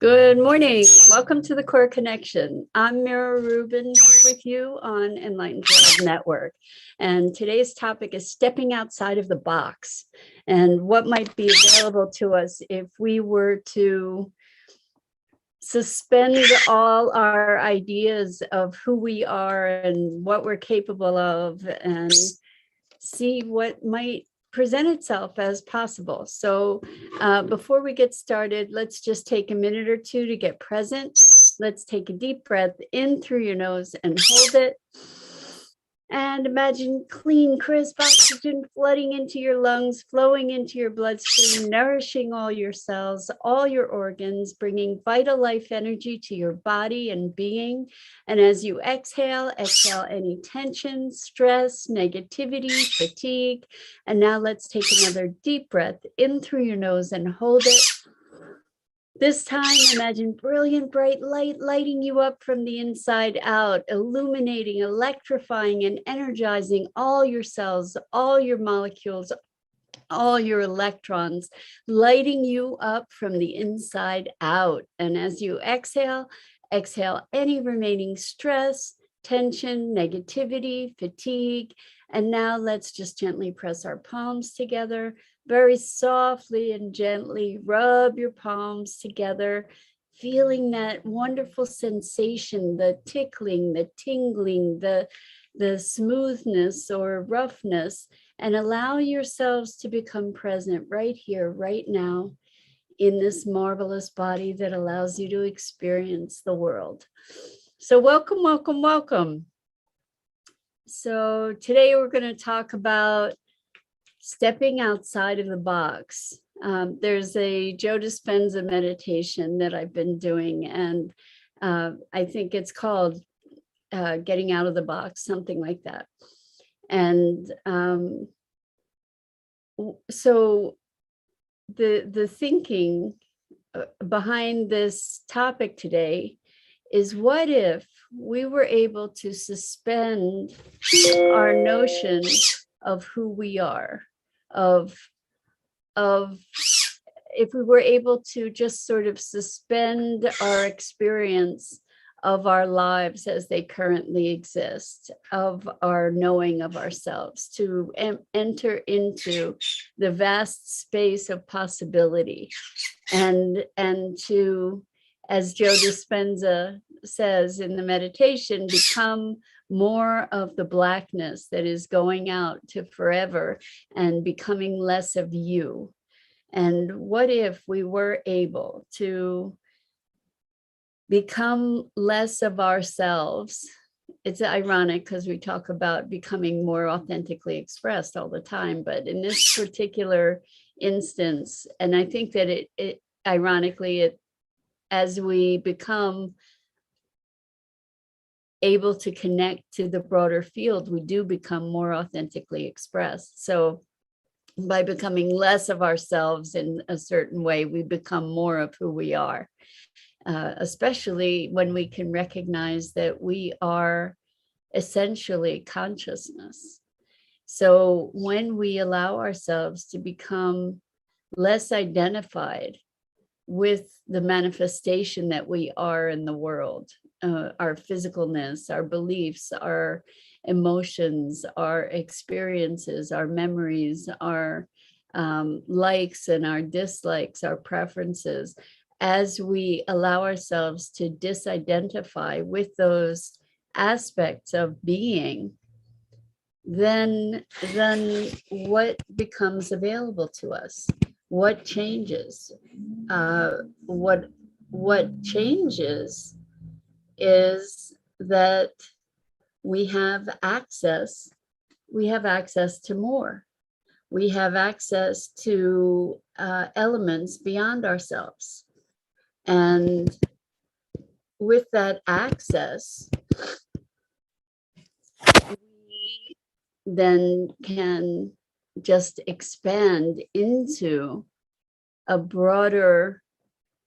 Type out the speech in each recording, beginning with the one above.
Good morning. Welcome to the Core Connection. I'm Mira Rubin here with you on Enlightened World Network. And today's topic is stepping outside of the box and what might be available to us if we were to suspend all our ideas of who we are and what we're capable of and see what might present itself as possible. So before we get started, let's just take a minute or two to get present. Let's take a deep breath in through your nose and hold it. And imagine clean, crisp oxygen flooding into your lungs, flowing into your bloodstream, nourishing all your cells, all your organs, bringing vital life energy to your body and being. And as you exhale any tension, stress, negativity, fatigue. And now let's take another deep breath in through your nose and hold it. This time, imagine brilliant, bright light lighting you up from the inside out, illuminating, electrifying, and energizing all your cells, all your molecules, all your electrons, lighting you up from the inside out. And as you exhale any remaining stress, tension, negativity, fatigue. And now let's just gently press our palms together. Very softly and gently rub your palms together, feeling that wonderful sensation, the tickling, the tingling, the smoothness or roughness, and allow yourselves to become present right here, right now, in this marvelous body that allows you to experience the world. So welcome, welcome, welcome. So today we're going to talk about stepping outside of the box. There's a Joe Dispenza meditation that I've been doing, and I think it's called Getting Out of the Box, something like that. And so the thinking behind this topic today is, what if we were able to suspend our notion of who we are, of if we were able to just sort of suspend our experience of our lives as they currently exist, of our knowing of ourselves, to enter into the vast space of possibility, and to, as Joe Dispenza says in the meditation, become more of the blackness that is going out to forever and becoming less of you. And what if we were able to become less of ourselves? It's ironic because we talk about becoming more authentically expressed all the time, but in this particular instance, and I think that it ironically, as we become able to connect to the broader field, we do become more authentically expressed. So by becoming less of ourselves in a certain way, we become more of who we are, especially when we can recognize that we are essentially consciousness. So when we allow ourselves to become less identified with the manifestation that we are in the world, our physicalness, our beliefs, our emotions, our experiences, our memories, our likes and our dislikes, our preferences, as we allow ourselves to disidentify with those aspects of being, then what becomes available to us? What changes? What changes is that we have access to more. We have access to elements beyond ourselves. And with that access, we then can just expand into a broader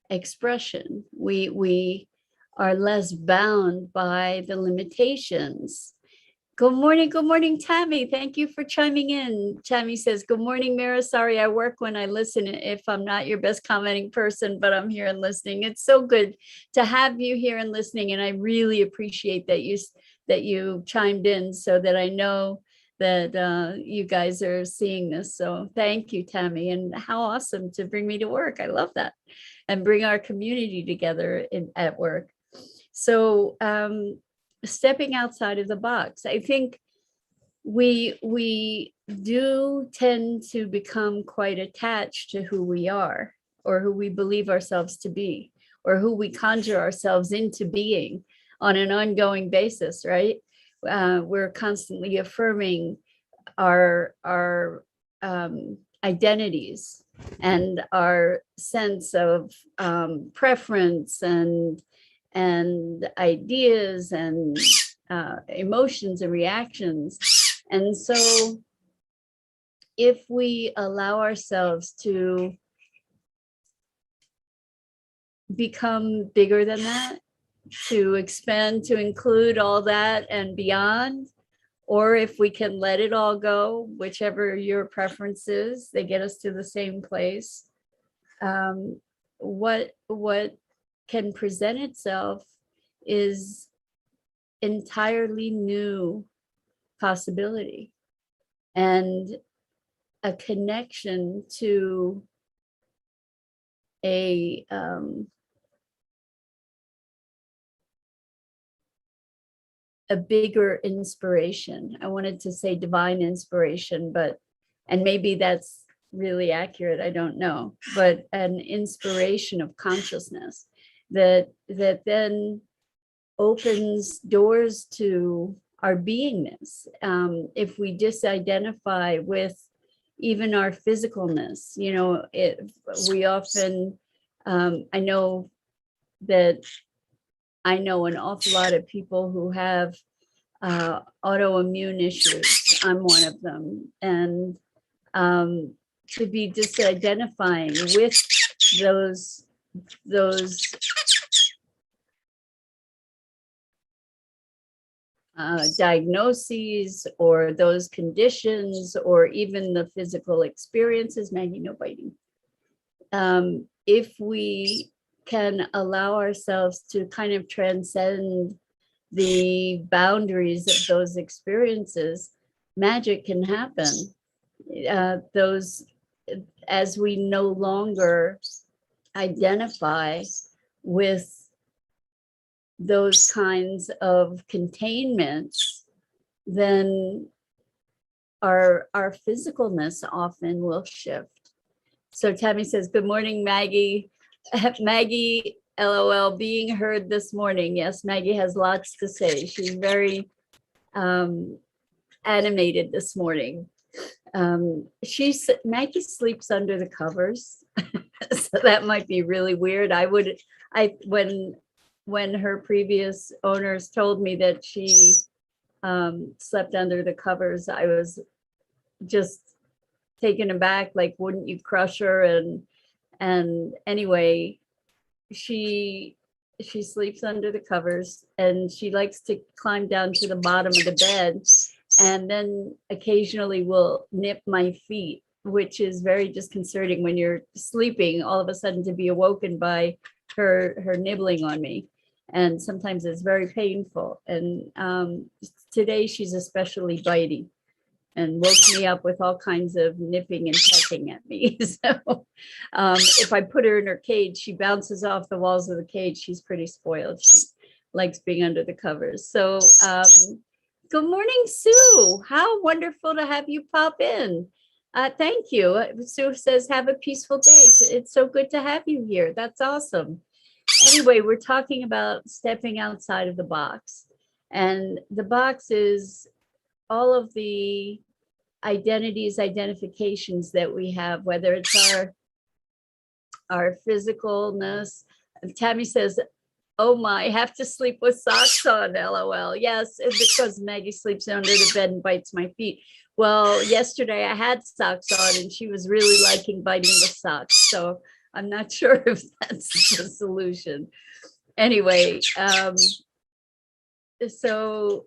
expression. We are less bound by the limitations Good morning, Tammy. Thank you for chiming in. Tammy says, good morning, Mira. Sorry, I work when I listen if I'm not your best commenting person, but I'm here and listening. It's so good to have you here and listening. And I really appreciate that you chimed in so that I know that you guys are seeing this. So thank you, Tammy. And how awesome to bring me to work. I love that. And bring our community together at work. So stepping outside of the box. I think we do tend to become quite attached to who we are, or who we believe ourselves to be, or who we conjure ourselves into being on an ongoing basis, right? We're constantly affirming our identities and our sense of preference and ideas and emotions and reactions. And so if we allow ourselves to become bigger than that, to expand, to include all that and beyond, or if we can let it all go, whichever your preference is, they get us to the same place. What can present itself is entirely new possibility and a connection to a bigger inspiration. I wanted to say divine inspiration, and maybe that's really accurate, I don't know, but an inspiration of consciousness that then opens doors to our beingness. If we disidentify with even our physicalness, we often, I know an awful lot of people who have autoimmune issues. I'm one of them. And to be disidentifying with those diagnoses or those conditions or even the physical experiences, Maggie, no biting. If we can allow ourselves to kind of transcend the boundaries of those experiences, magic can happen. As we no longer identify with those kinds of containments, then our physicalness often will shift. So Tammy says, good morning, Maggie. Maggie, LOL, being heard this morning. Yes, Maggie has lots to say. She's very animated this morning. Maggie sleeps under the covers. So that might be really weird. When her previous owners told me that she slept under the covers, I was just taken aback, like, wouldn't you crush her? And anyway, she sleeps under the covers, and she likes to climb down to the bottom of the bed, and then occasionally will nip my feet, which is very disconcerting when you're sleeping, all of a sudden to be awoken by her nibbling on me. And sometimes it's very painful. And today she's especially bitey and woke me up with all kinds of nipping and pecking at me. So if I put her in her cage, she bounces off the walls of the cage. She's pretty spoiled. She likes being under the covers. So good morning, Sue. How wonderful to have you pop in. Thank you. Sue says, have a peaceful day. It's so good to have you here. That's awesome. Anyway, we're talking about stepping outside of the box. And the box is all of the identifications that we have, whether it's our physicalness. Tammy says, oh my, I have to sleep with socks on, LOL. Yes, because Maggie sleeps under the bed and bites my feet. Well, yesterday I had socks on and she was really liking biting the socks. So I'm not sure if that's the solution. Anyway, so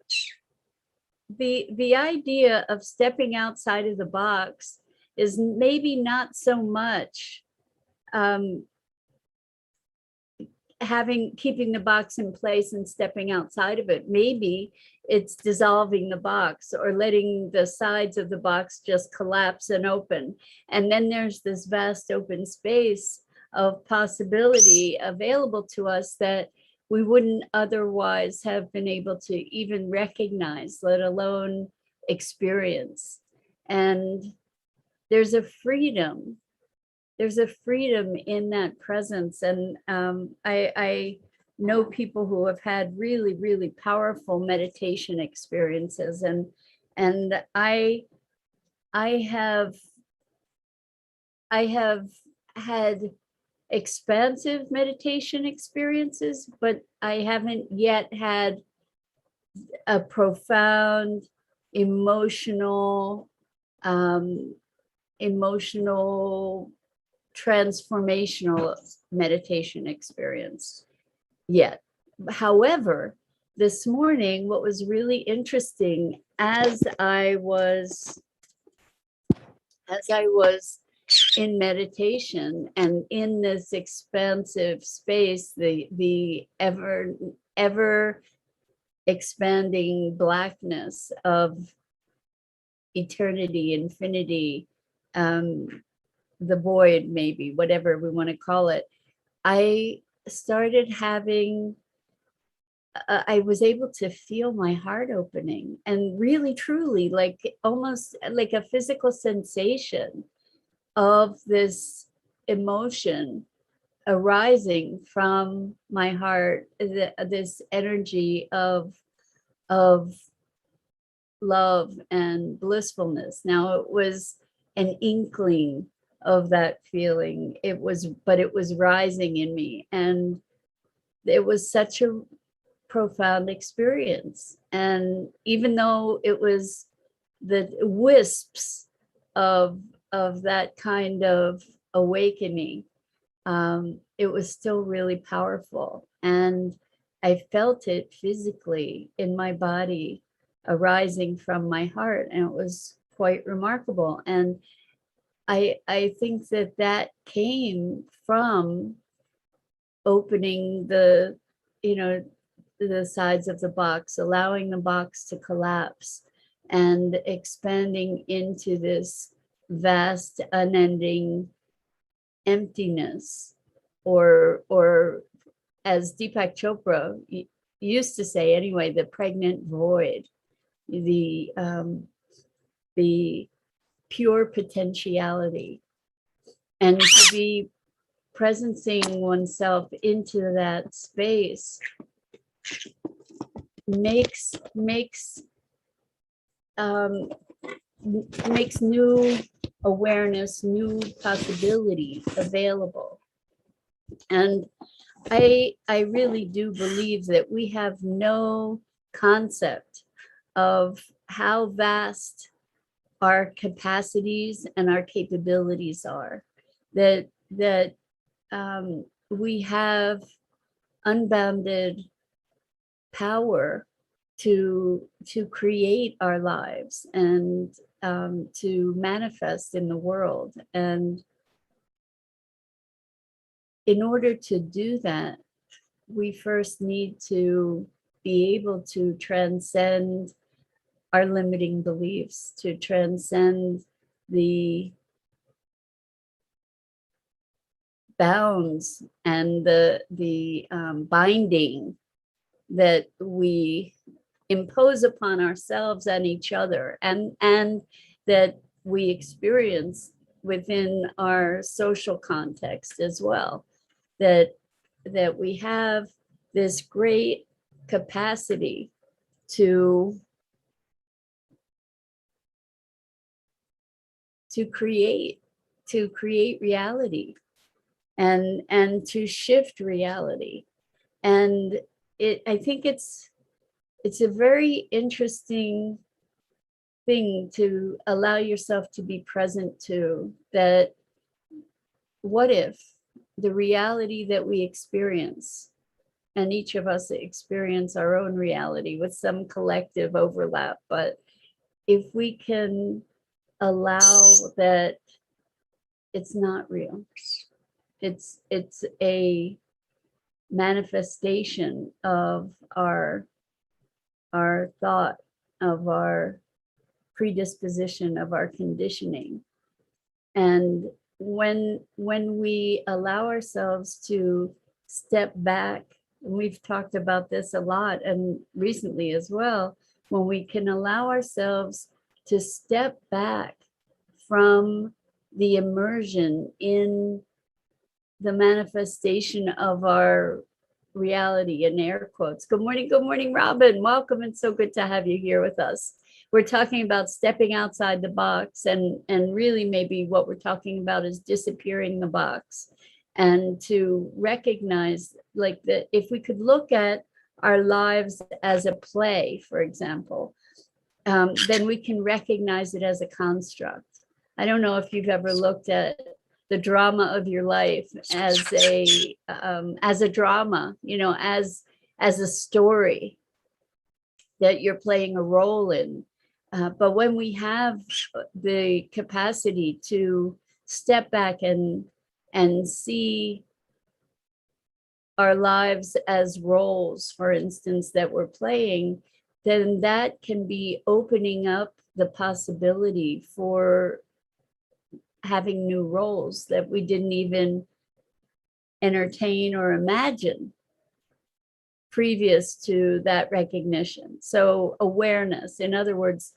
the idea of stepping outside of the box is maybe not so much keeping the box in place and stepping outside of it. Maybe it's dissolving the box or letting the sides of the box just collapse and open. And then there's this vast open space of possibility available to us that we wouldn't otherwise have been able to even recognize, let alone experience. And there's a freedom in that presence. And I know people who have had really, really powerful meditation experiences. And I have had expansive meditation experiences, but I haven't yet had a profound emotional transformational meditation experience yet. However, this morning, what was really interesting as I was in meditation and in this expansive space, the ever expanding blackness of eternity, infinity, the void, maybe, whatever we want to call it, I started having, I was able to feel my heart opening, and really, truly, like almost like a physical sensation of this emotion arising from my heart, this energy of love and blissfulness. Now, it was an inkling of that feeling. But it was rising in me, and it was such a profound experience. And even though it was the wisps of that kind of awakening, it was still really powerful. And I felt it physically in my body arising from my heart, and it was quite remarkable. And I think that came from opening the sides of the box, allowing the box to collapse and expanding into this vast, unending emptiness, or as Deepak Chopra used to say anyway, the pregnant void, the pure potentiality. And to be presencing oneself into that space makes new awareness, new possibility available. And I really do believe that we have no concept of how vast our capacities and our capabilities are, that we have unbounded power to create our lives and to manifest in the world. And in order to do that, we first need to be able to transcend our limiting beliefs, to transcend the bounds and the binding that we impose upon ourselves and each other, and that we experience within our social context as well. That we have this great capacity to create reality and to shift reality. And I think it's a very interesting thing to allow yourself to be present to, that what if the reality that we experience and each of us experience our own reality with some collective overlap. But if we can allow that it's not real, it's a manifestation of our thought, of our predisposition, of our conditioning. And when we allow ourselves to step back, and we've talked about this a lot and recently as well, when we can allow ourselves to step back from the immersion in the manifestation of our reality, in air quotes. Good morning, Robin. Welcome, and so good to have you here with us. We're talking about stepping outside the box, and really maybe what we're talking about is disappearing the box, and to recognize, like, that if we could look at our lives as a play, for example, then we can recognize it as a construct. I don't know if you've ever looked at the drama of your life as a drama, you know, as a story that you're playing a role in. But when we have the capacity to step back and see our lives as roles, for instance, that we're playing, then that can be opening up the possibility for having new roles that we didn't even entertain or imagine previous to that recognition. So awareness, in other words,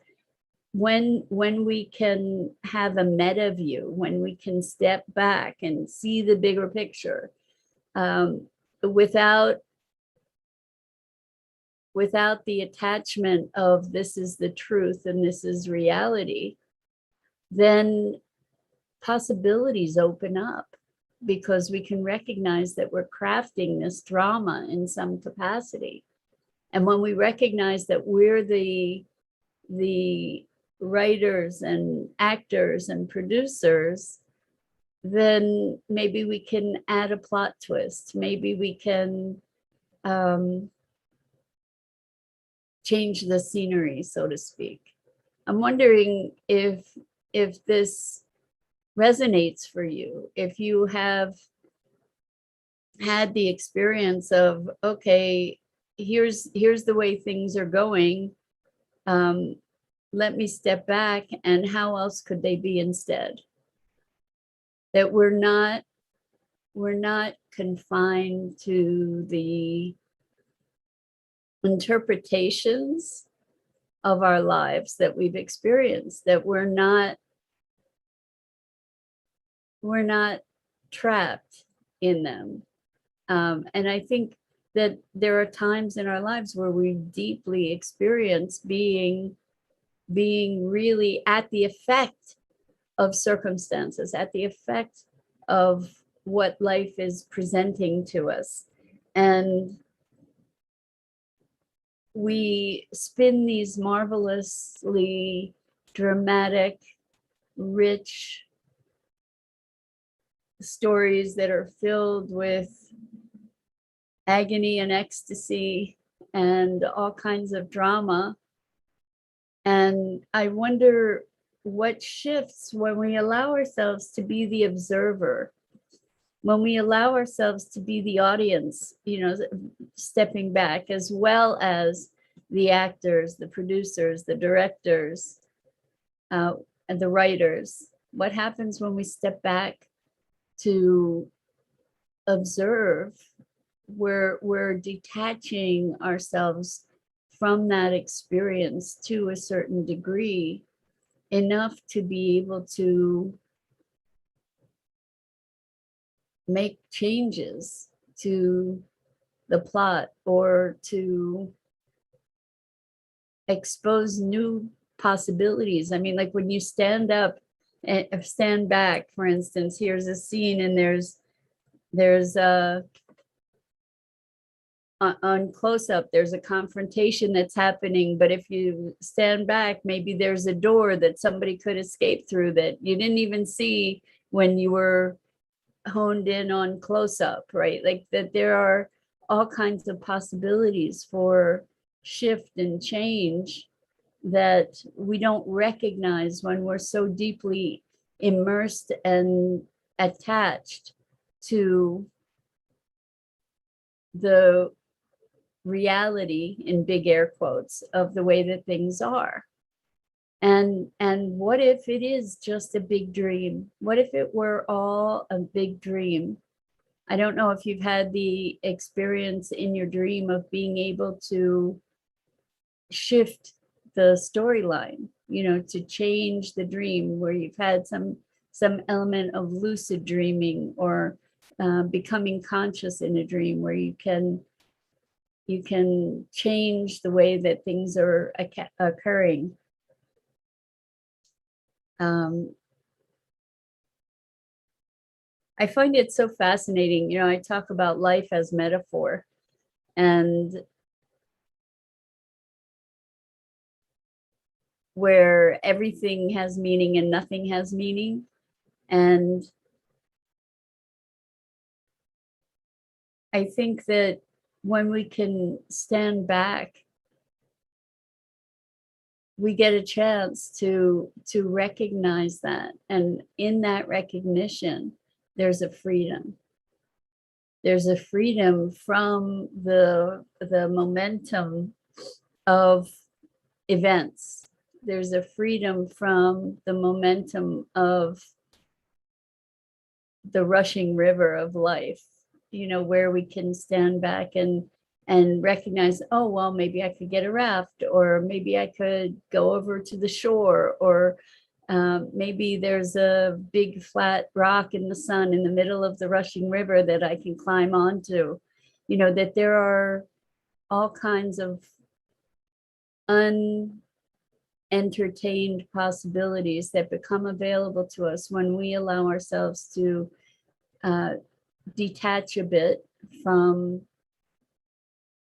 when we can have a meta view, when we can step back and see the bigger picture, without the attachment of this is the truth and this is reality, then possibilities open up, because we can recognize that we're crafting this drama in some capacity. And when we recognize that we're the writers and actors and producers, then maybe we can add a plot twist. Maybe we can change the scenery, so to speak. I'm wondering if this resonates for you, if you have had the experience of, okay, here's the way things are going, let me step back, and how else could they be instead? That we're not confined to the interpretations of our lives that we've experienced, that we're not trapped in them. And I think that there are times in our lives where we deeply experience being really at the effect of circumstances, at the effect of what life is presenting to us. And we spin these marvelously dramatic, rich stories that are filled with agony and ecstasy and all kinds of drama. And I wonder what shifts when we allow ourselves to be the observer, when we allow ourselves to be the audience, you know, stepping back, as well as the actors, the producers, the directors, and the writers. What happens when we step back to observe? We're detaching ourselves from that experience to a certain degree, enough to be able to make changes to the plot, or to expose new possibilities. I mean, like when you stand up and stand back, for instance, here's a scene and there's on close up, there's a confrontation that's happening, but if you stand back, maybe there's a door that somebody could escape through that you didn't even see when you were honed in on close up, right? Like that there are all kinds of possibilities for shift and change that we don't recognize when we're so deeply immersed and attached to the reality, in big air quotes, of the way that things are. And what if it is just a big dream? What if it were all a big dream? I don't know if you've had the experience in your dream of being able to shift the storyline, to change the dream, where you've had some element of lucid dreaming, or becoming conscious in a dream, where you can change the way that things are occurring. I find it so fascinating. I talk about life as metaphor, and where everything has meaning and nothing has meaning. And I think that when we can stand back, we get a chance to recognize that. And in that recognition, there's a freedom. There's a freedom from the momentum of events. There's a freedom from the momentum of the rushing river of life, where we can stand back and recognize, oh, well, maybe I could get a raft, or maybe I could go over to the shore, or maybe there's a big flat rock in the sun in the middle of the rushing river that I can climb onto. That there are all kinds of unentertained possibilities that become available to us when we allow ourselves to detach a bit from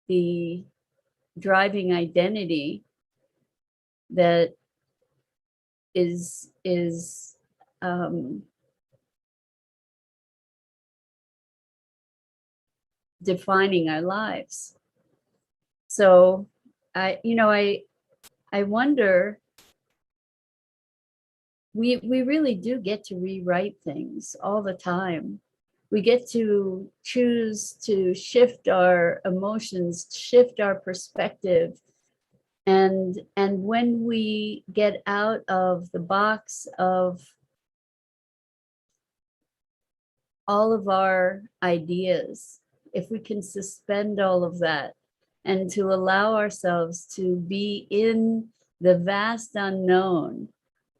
the driving identity that is defining our lives. So I wonder, we really do get to rewrite things all the time. We get to choose to shift our emotions, shift our perspective. And when we get out of the box of all of our ideas, if we can suspend all of that and to allow ourselves to be in the vast unknown,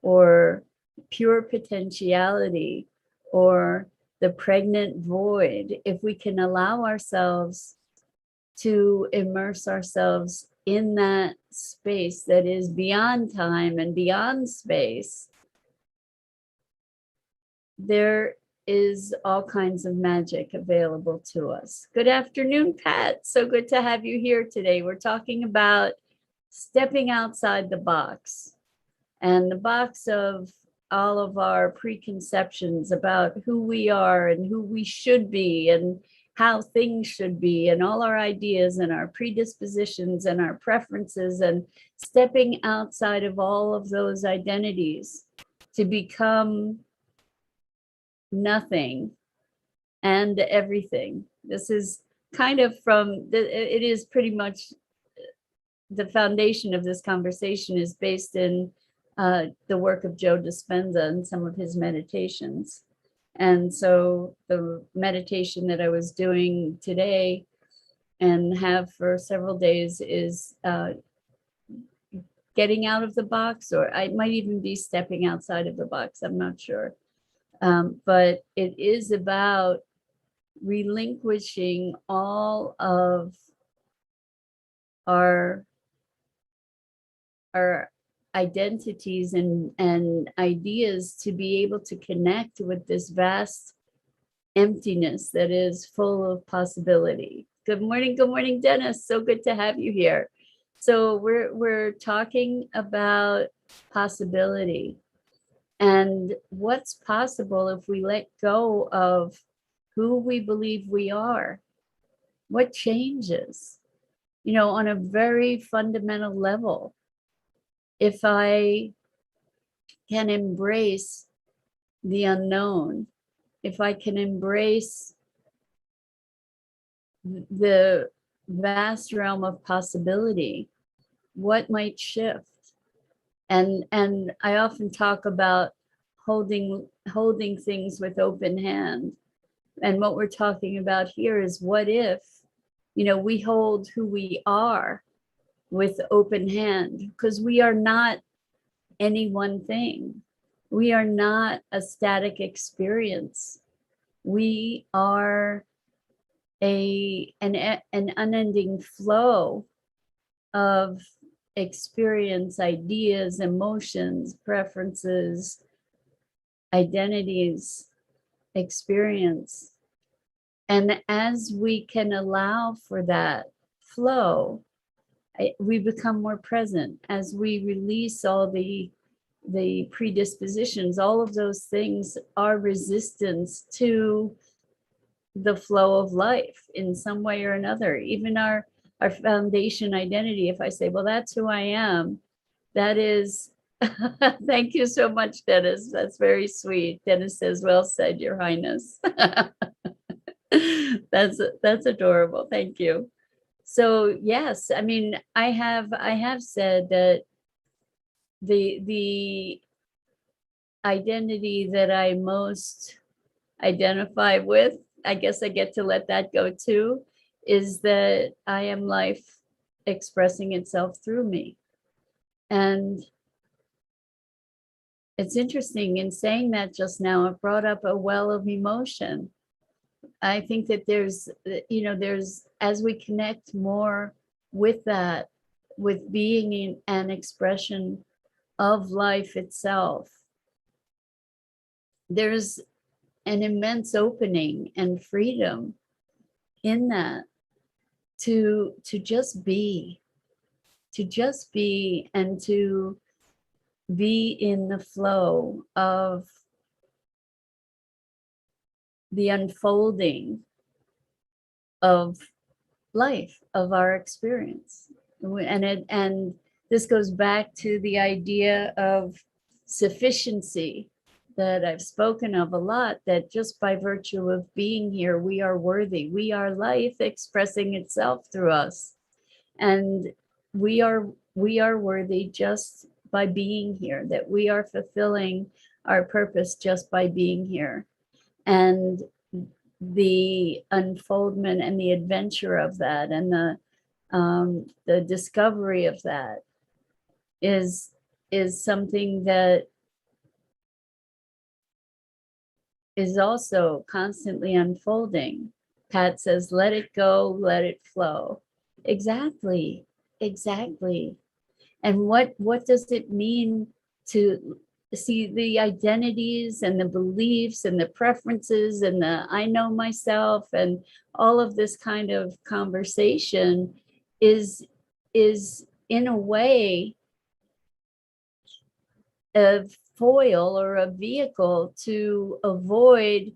or pure potentiality, or the pregnant void, if we can allow ourselves to immerse ourselves in that space that is beyond time and beyond space, there is all kinds of magic available to us. Good afternoon, Pat. So good to have you here today. We're talking about stepping outside the box, and the box of all of our preconceptions about who we are and who we should be and how things should be, and all our ideas and our predispositions and our preferences, and stepping outside of all of those identities to become nothing and everything. This is kind of it is pretty much the foundation of this conversation is based in the work of Joe Dispenza and some of his meditations. And so the meditation that I was doing today and have for several days is getting out of the box, or I might even be stepping outside of the box, I'm not sure. But it is about relinquishing all of our identities and ideas to be able to connect with this vast emptiness that is full of possibility. Good morning, Dennis. So good to have you here. So we're talking about possibility and what's possible if we let go of who we believe we are. What changes? On a very fundamental level, if I can embrace the unknown, if I can embrace the vast realm of possibility, what might shift? And I often talk about holding things with open hand. And what we're talking about here is, what if, we hold who we are with open hand, because we are not any one thing. We are not a static experience. We are an unending flow of experience, ideas, emotions, preferences, identities, experience. And as we can allow for that flow, we become more present. As we release all the predispositions, all of those things are resistance to the flow of life in some way or another. Even our foundation identity, if I say, well, that's who I am, that is, thank you so much, Dennis. That's very sweet. Dennis says, well said, Your Highness. That's adorable. Thank you. So yes, I mean, I have said that the identity that I most identify with, I guess I get to let that go too, is that I am life expressing itself through me. And it's interesting, in saying that just now, it brought up a well of emotion. I think that there's, as we connect more with that, with being in an expression of life itself, there's an immense opening and freedom in that, to just be, and to be in the flow of the unfolding of life, of our experience. And this goes back to the idea of sufficiency that I've spoken of a lot, that just by virtue of being here, we are worthy. We are life expressing itself through us. And we are worthy just by being here, that we are fulfilling our purpose just by being here. And the unfoldment and the adventure of that, and the discovery of that is something that is also constantly unfolding. Pat says, let it go, let it flow. Exactly. And what does it mean to see the identities and the beliefs and the preferences and the I know myself and all of this kind of conversation is in a way a foil or a vehicle to avoid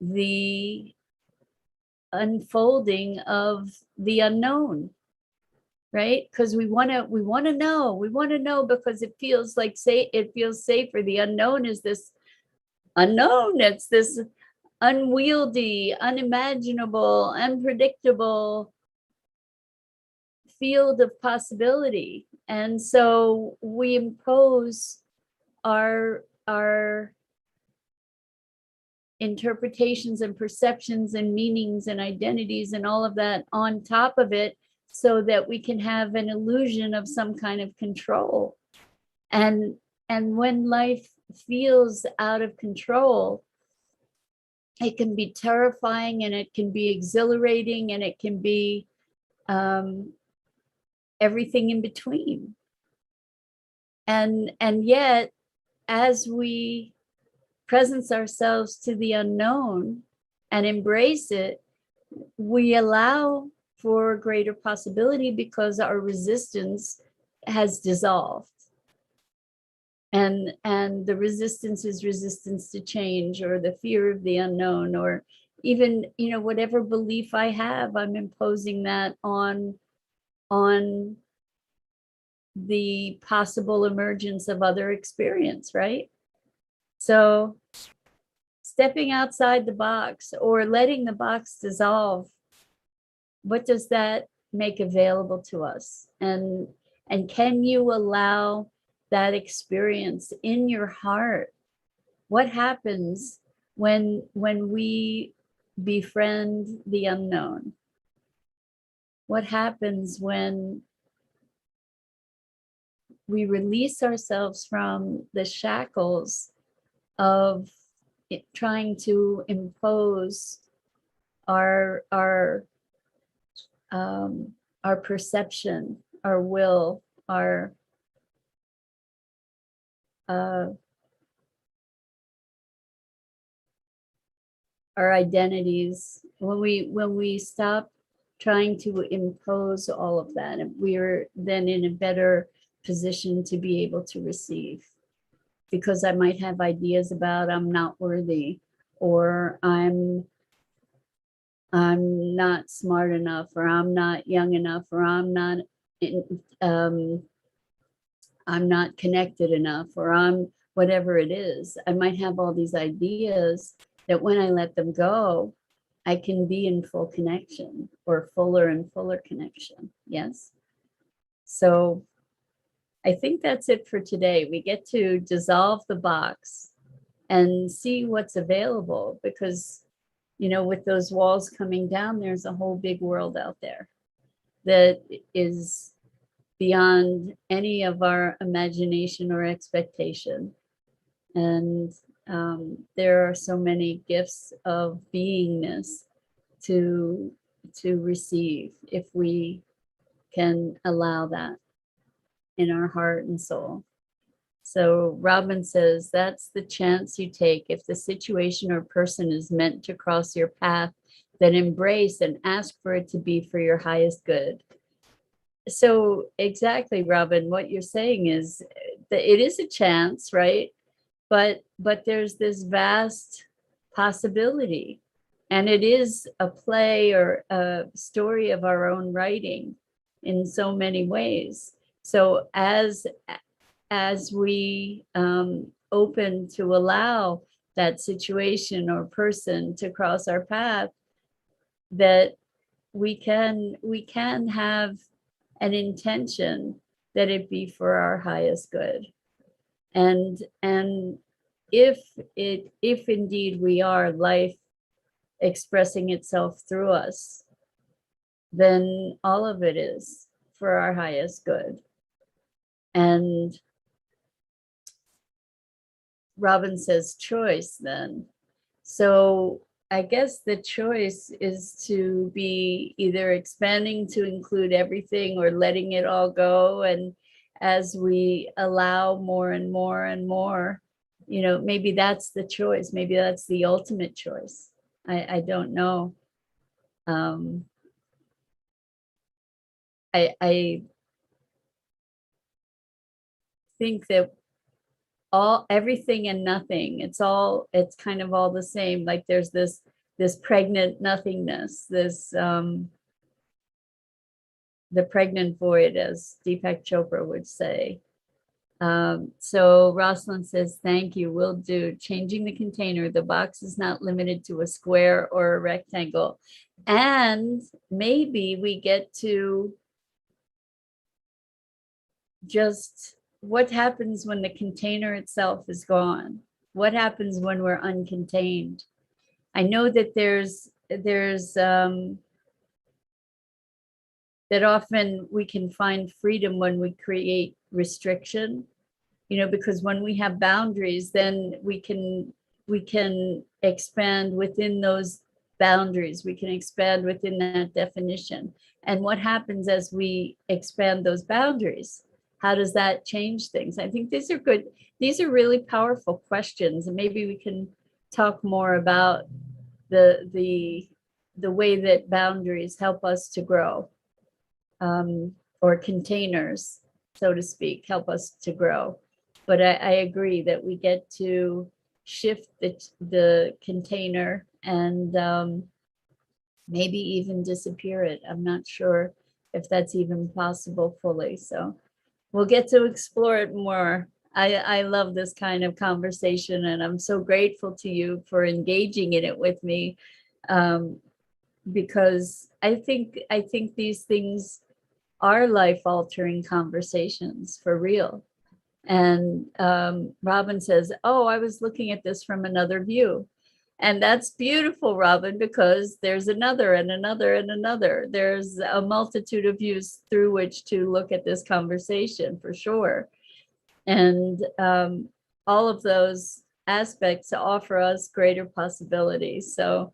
the unfolding of the unknown, right? Because we want to know because it feels like, it feels safer. The unknown is this unknown. It's this unwieldy, unimaginable, unpredictable field of possibility. And so we impose our interpretations and perceptions and meanings and identities and all of that on top of it, so that we can have an illusion of some kind of control. And when life feels out of control, it can be terrifying, and it can be exhilarating, and it can be everything in between. And yet, as we presence ourselves to the unknown and embrace it, we allow for greater possibility, because our resistance has dissolved. And the resistance is resistance to change, or the fear of the unknown, or even, whatever belief I have, I'm imposing that on the possible emergence of other experience, right? So stepping outside the box or letting the box dissolve, what does that make available to us? And can you allow that experience in your heart? What happens when we befriend the unknown? What happens when we release ourselves from the shackles of trying to impose our our perception, our will, our identities? When we stop trying to impose all of that, and we're then in a better position to be able to receive. Because I might have ideas about I'm not worthy, or I'm not smart enough, or I'm not young enough, or I'm not connected enough, or I'm whatever it is. I might have all these ideas that when I let them go, I can be in full connection, or fuller and fuller connection. Yes. So I think that's it for today. We get to dissolve the box and see what's available, because, with those walls coming down, there's a whole big world out there that is beyond any of our imagination or expectation. And there are so many gifts of beingness to receive, if we can allow that in our heart and soul. So Robin says, that's the chance you take. If the situation or person is meant to cross your path, then embrace and ask for it to be for your highest good. So exactly, Robin, what you're saying is that it is a chance, right? But there's this vast possibility, and it is a play or a story of our own writing in so many ways. So as we open to allow that situation or person to cross our path, that we can have an intention that it be for our highest good. And if indeed we are life expressing itself through us, then all of it is for our highest good. And Robin says choice then. So I guess the choice is to be either expanding to include everything, or letting it all go. And as we allow more and more and more, maybe that's the choice. Maybe that's the ultimate choice. I don't know. I think that everything and nothing, it's kind of all the same. Like there's this pregnant nothingness, this the pregnant void, as Deepak Chopra would say. So Rosalind says, thank you, will do. Changing the container. The box is not limited to a square or a rectangle. And maybe we get to just, what happens when the container itself is gone? What happens when we're uncontained? I know that there's that often we can find freedom when we create restriction, because when we have boundaries, then we can expand within those boundaries. We can expand within that definition. And what happens as we expand those boundaries? How does that change things? I think these are good. These are really powerful questions, and maybe we can talk more about the way that boundaries help us to grow, or containers, so to speak, help us to grow. But I agree that we get to shift the container and maybe even disappear it. I'm not sure if that's even possible fully. So we'll get to explore it more. I love this kind of conversation, and I'm so grateful to you for engaging in it with me, um, because I think these things are life-altering conversations for real. And Robin says, "Oh, I was looking at this from another view." And that's beautiful, Robin, because there's another and another and another. There's a multitude of views through which to look at this conversation for sure. And all of those aspects offer us greater possibilities. So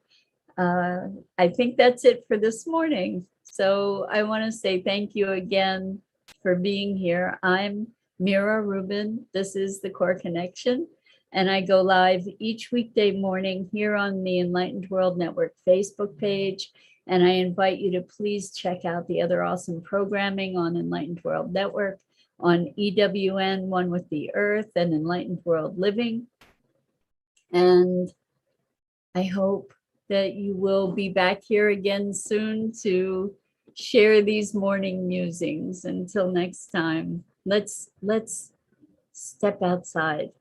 I think that's it for this morning. So I want to say thank you again for being here. I'm Mira Rubin. This is the Core Connection, and I go live each weekday morning here on the Enlightened World Network Facebook page. And I invite you to please check out the other awesome programming on Enlightened World Network, on EWN, One with the Earth, and Enlightened World Living. And I hope that you will be back here again soon to share these morning musings. Until next time, let's step outside.